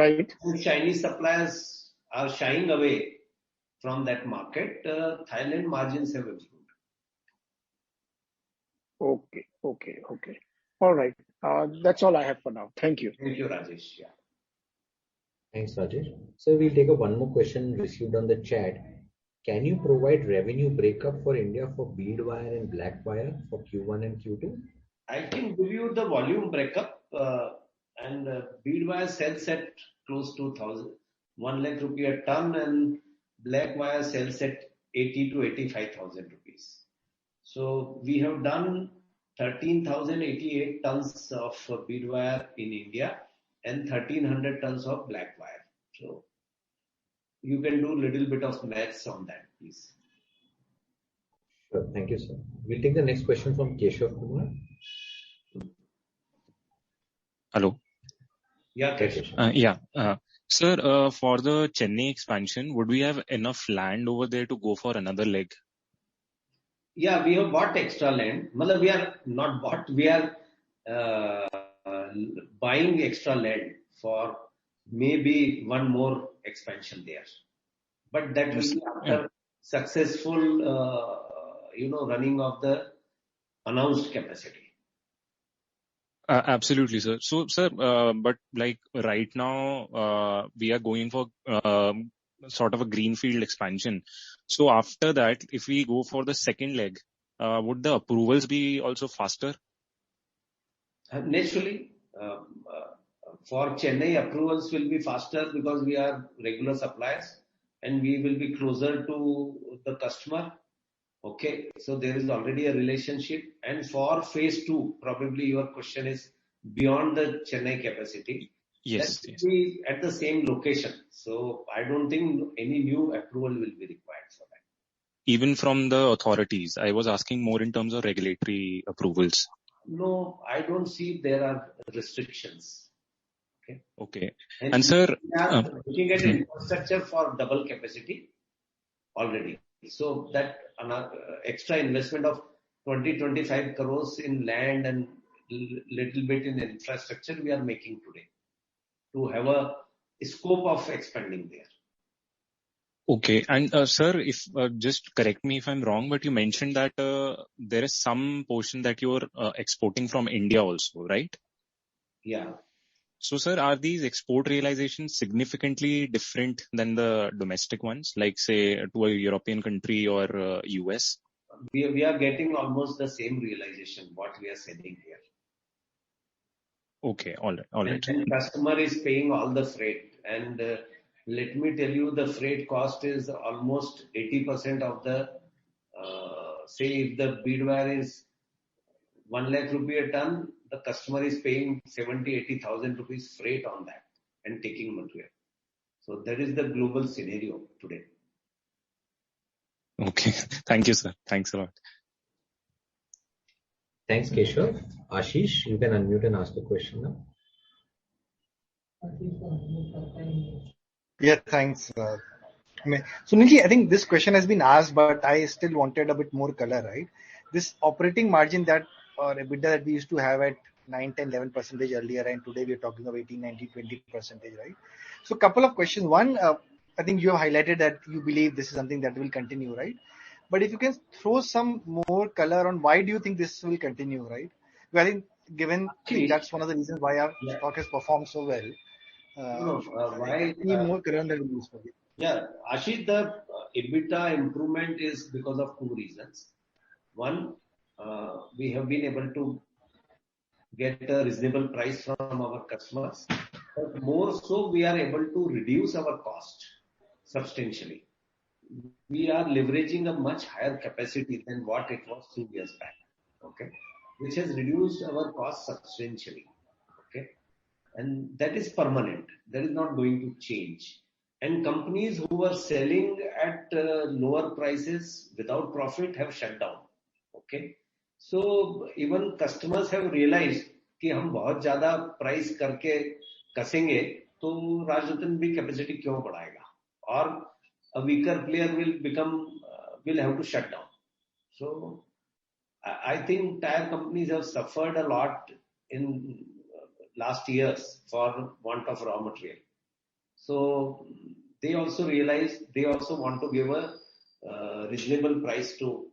Chinese suppliers are shying away from that market. Thailand margins have improved. Okay. All right. That's all I have for now. Thank you. Thank you, Rajesh. Yeah. Thanks, Rajesh. So we'll take one more question received on the chat. Can you provide revenue breakup for India for bead wire and black wire for Q1 and Q2? I can give you the volume breakup, and bead wire sells at close to 1 lakh rupee a ton, and black wire sells at 80 to 85,000 rupees. So we have done 13,088 tons of bead wire in India and 1,300 tons of black wire. So you can do a little bit of maths on that, please. Sure. Thank you, sir. We'll take the next question from Keshav Kumar. Hello. Yeah, Keshav. Sir, for the Chennai expansion, would we have enough land over there to go for another leg? Yeah, we have bought extra land. We are not bought, we are buying extra land for maybe one more expansion there. But that will be after successful, running of the announced capacity. Absolutely, sir. So, sir, but like right now, we are going for sort of a greenfield expansion. So after that, if we go for the second leg, would the approvals be also faster? Naturally, For Chennai, approvals will be faster because we are regular suppliers and we will be closer to the customer. Okay, so there is already a relationship. And for phase 2, probably your question is beyond the Chennai capacity. Yes, That yes. will be at the same location. So I don't think any new approval will be required for that. Even from the authorities, I was asking more in terms of regulatory approvals. No, I don't see there are restrictions. Okay. And And sir, we are looking at infrastructure for double capacity already. So that extra investment of 20-25 crores in land and little bit in infrastructure we are making today to have a scope of expanding there. okay. And sir, if just correct me if I'm wrong, but you mentioned that there is some portion that you're exporting from India also, right? Yeah. So, sir, are these export realizations significantly different than the domestic ones, like say to a European country or US? We are getting almost the same realization what we are selling here. Okay, all right. And customer is paying all the freight. And let me tell you, the freight cost is almost 80% of the, say if the bead wire is 1 lakh rupee a ton, the customer is paying 70,000-80,000 rupees freight on that and taking material. So that is the global scenario today. Okay, thank you, sir. Thanks a lot. Thanks, Keshav. Ashish, you can unmute and ask the question now. Yeah, thanks. Sunilji, I think this question has been asked, but I still wanted a bit more color, right? This operating margin that or EBITDA that we used to have at 9, 10, 11% earlier, and today we are talking of 18, 19, 20%, right? So couple of questions. One, I think you have highlighted that you believe this is something that will continue, right? But if you can throw some more color on why do you think this will continue, right? Well, I think given that's one of the reasons why our stock has performed so well. Why? Any more color on that will be useful. Yeah, Ashish, the EBITDA improvement is because of 2 reasons. One, we have been able to get a reasonable price from our customers. But more so, we are able to reduce our cost substantially. We are leveraging a much higher capacity than what it was 2 years back. Okay, which has reduced our cost substantially. Okay, and that is permanent. That is not going to change. And companies who are selling at lower prices without profit have shut down. Okay, so even customers have realized कि हम बहुत ज़्यादा price करके कसेंगे तो राजरत्न भी capacity क्यों बढ़ाएगा? और a weaker player will have to shut down. So I think tire companies have suffered a lot in last years for want of raw material. So they also realize they also want to give a reasonable price to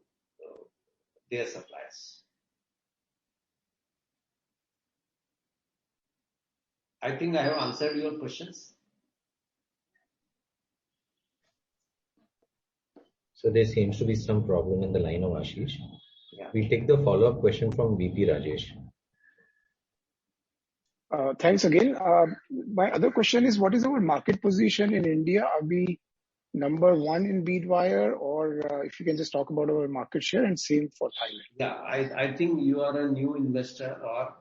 their suppliers. I think I have answered your questions. So there seems to be some problem in the line of Ashish. Yeah. We'll take the follow-up question from VP Rajesh. Thanks again. My other question is, what is our market position in India? Are we number 1 in bead wire, or if you can just talk about our market share, and same for Thailand. Yeah, I think you are a new investor or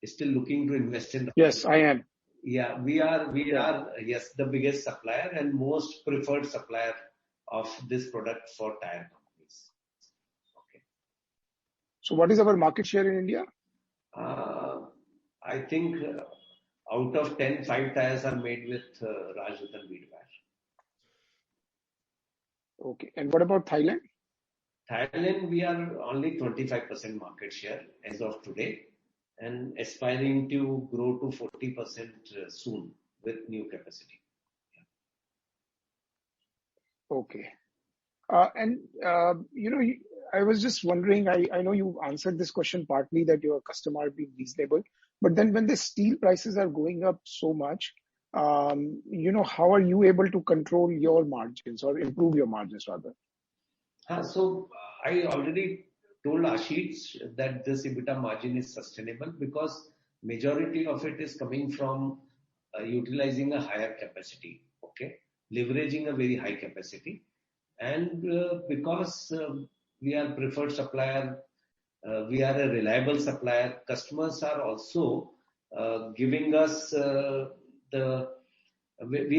still looking to invest in. Yes, I am. Yeah, we are yes, the biggest supplier and most preferred supplier of this product for tire companies. Okay. So what is our market share in India? I think out of 10, 5 tires are made with Rajratan bead wire. Okay. And what about Thailand? Thailand, we are only 25% market share as of today and aspiring to grow to 40% soon with new capacity. Yeah. Okay. I was just wondering, I know you answered this question partly that your customer are being reasonable, but then when the steel prices are going up so much, how are you able to control your margins or improve your margins rather? So I already told Ashish that this EBITDA margin is sustainable because Majority of it is coming from utilizing a higher capacity, okay, leveraging a very high capacity, and because we are preferred supplier, we are a reliable supplier. Customers are also giving us we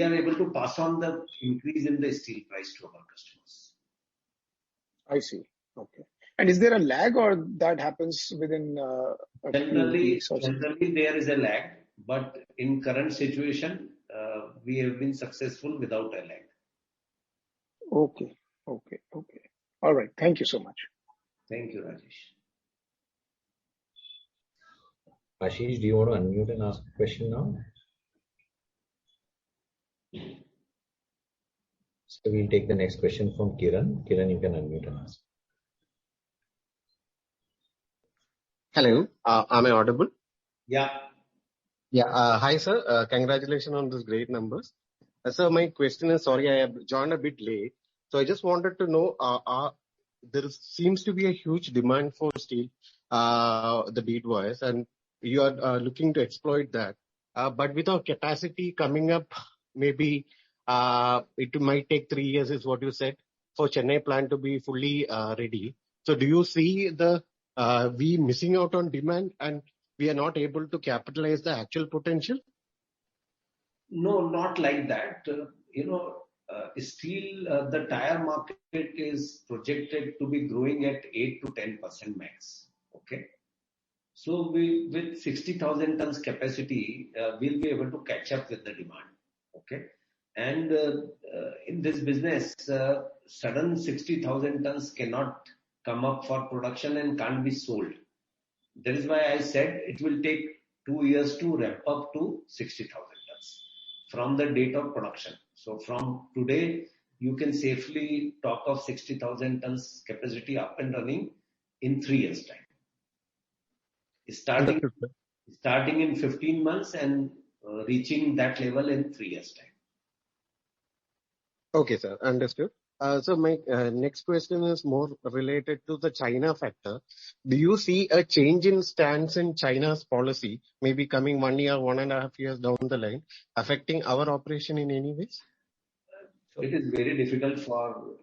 are able to pass on the increase in the steel price to our customers. I see. Okay. And is there a lag, or that happens within a few weeks or so? Generally, there is a lag, but in current situation, we have been successful without a lag. Okay. All right. Thank you so much. Thank you, Rajesh. Ashish, do you want to unmute and ask a question now? So we'll take the next question from Kiran. Kiran, you can unmute and ask. Hello, am I audible? Yeah. Yeah. Hi, sir. Congratulations on these great numbers. Sir, my question is, sorry, I have joined a bit late. So I just wanted to know, there seems to be a huge demand for steel, the bead wires, and you are looking to exploit that. But with our capacity coming up, maybe it might take 3 years, is what you said, for Chennai plant to be fully ready. So do you see we missing out on demand and we are not able to capitalize the actual potential? No, not like that. Steel, the tire market is projected to be growing at 8 to 10% max. Okay. So with 60,000 tons capacity, we'll be able to catch up with the demand. Okay. And in this business, sudden 60,000 tons cannot come up for production and can't be sold. That is why I said it will take 2 years to ramp up to 60,000 tons from the date of production. So from today, you can safely talk of 60,000 tons capacity up and running in 3 years' time. Starting in 15 months and reaching that level in 3 years' time. Okay, sir. Understood. So my next question is more related to the China factor. Do you see a change in stance in China's policy, maybe coming 1 year, 1.5 years down the line, affecting our operation in any ways? It is very difficult for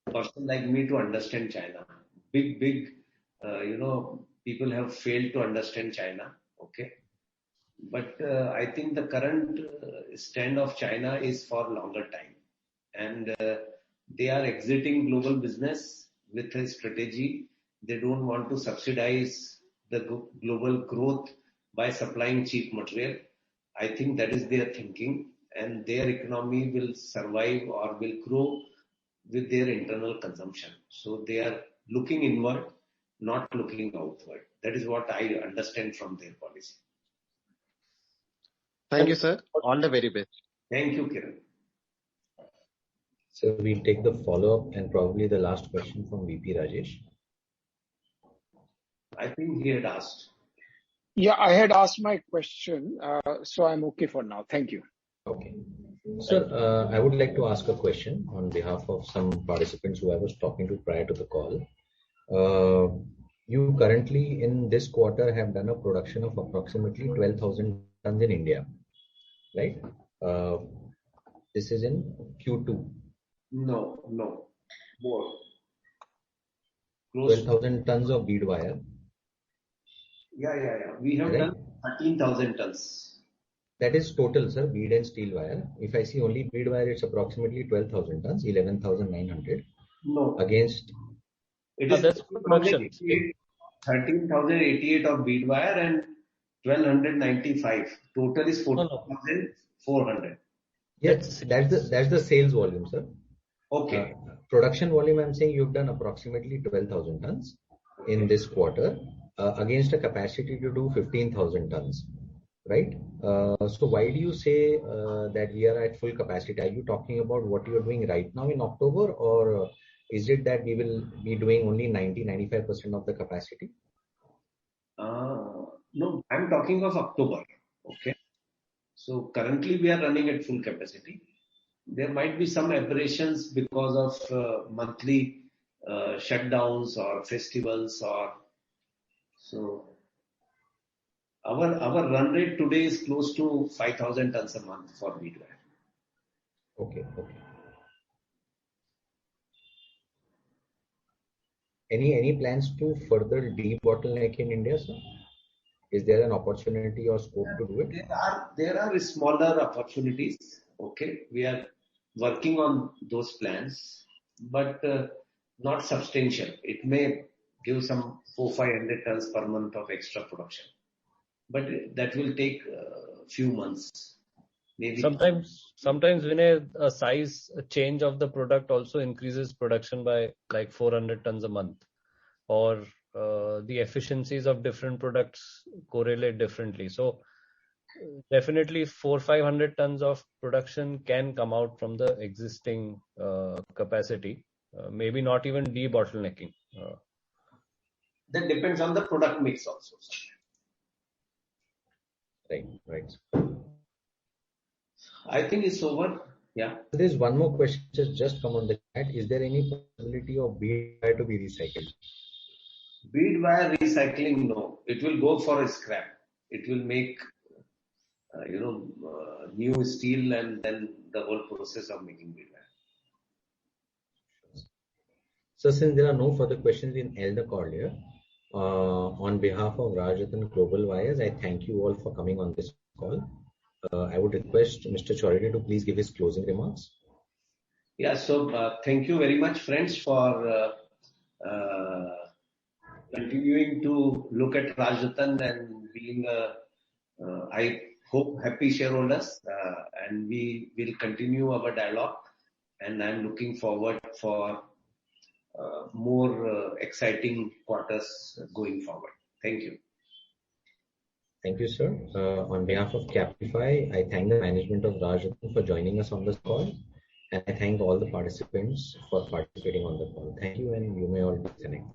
a person like me to understand China. Big, people have failed to understand China. Okay. But I think the current stand of China is for longer time. And they are exiting global business with a strategy. They don't want to subsidize the global growth by supplying cheap material. I think that is their thinking, and their economy will survive or will grow with their internal consumption. So they are looking inward, not looking outward. That is what I understand from their policy. Thank you, sir. All the very best. Thank you, Kiran. So we'll take the follow-up and probably the last question from VP Rajesh. I think he had asked. Yeah, I had asked my question, so I'm okay for now. Thank you. Okay. Sir, I would like to ask a question on behalf of some participants who I was talking to prior to the call. You currently in this quarter have done a production of approximately 12,000 tons in India, right? This is in Q2. No, more. 12,000 tons of bead wire. Yeah. We have done 13,000 tons. That is total, sir, bead and steel wire. If I see only bead wire, it's approximately 12,000 tons, 11,900. No. Against. It is that's production. 13,088 of bead wire and 1,295. Total is 14,400. Yes, that's the sales volume, sir. Okay. Production volume, I'm saying you've done approximately 12,000 tons in this quarter against a capacity to do 15,000 tons, right? So why do you say that we are at full capacity? Are you talking about what you are doing right now in October, or is it that we will be doing only 90-95% of the capacity? No, I'm talking of October. Okay. So currently we are running at full capacity. There might be some aberrations because of monthly shutdowns or festivals or so. Our run rate today is close to 5,000 tons a month for bead wire. Okay. Any plans to further debottleneck in India, sir? Is there an opportunity or scope to do it? There are smaller opportunities. Okay, we are working on those plans, but not substantial. It may give some 400-500 tons per month of extra production, but that will take a few months. Maybe Sometimes Vinay, a size change of the product also increases production by like 400 tons a month, or the efficiencies of different products correlate differently. So definitely 400-500 tons of production can come out from the existing capacity. Maybe not even debottlenecking. that depends on the product mix also. Right. I think it's over. Yeah. There's one more question just come on the chat. Is there any possibility of bead wire to be recycled? Bead wire recycling, no. It will go for a scrap. It will make, new steel and then the whole process of making bead wire. So since there are no further questions in Elder call here, on behalf of Rajratan Global Wires, I thank you all for coming on this call. I would request Mr. Chaurania to please give his closing remarks. Yeah, so thank you very much, friends, for continuing to look at Rajratan and being, I hope, happy shareholders. And we will continue our dialogue. And I'm looking forward for more exciting quarters going forward. Thank you. Thank you, sir. On behalf of Captify, I thank the management of Rajratan for joining us on this call. And I thank all the participants for participating on the call. Thank you, and you may all disconnect.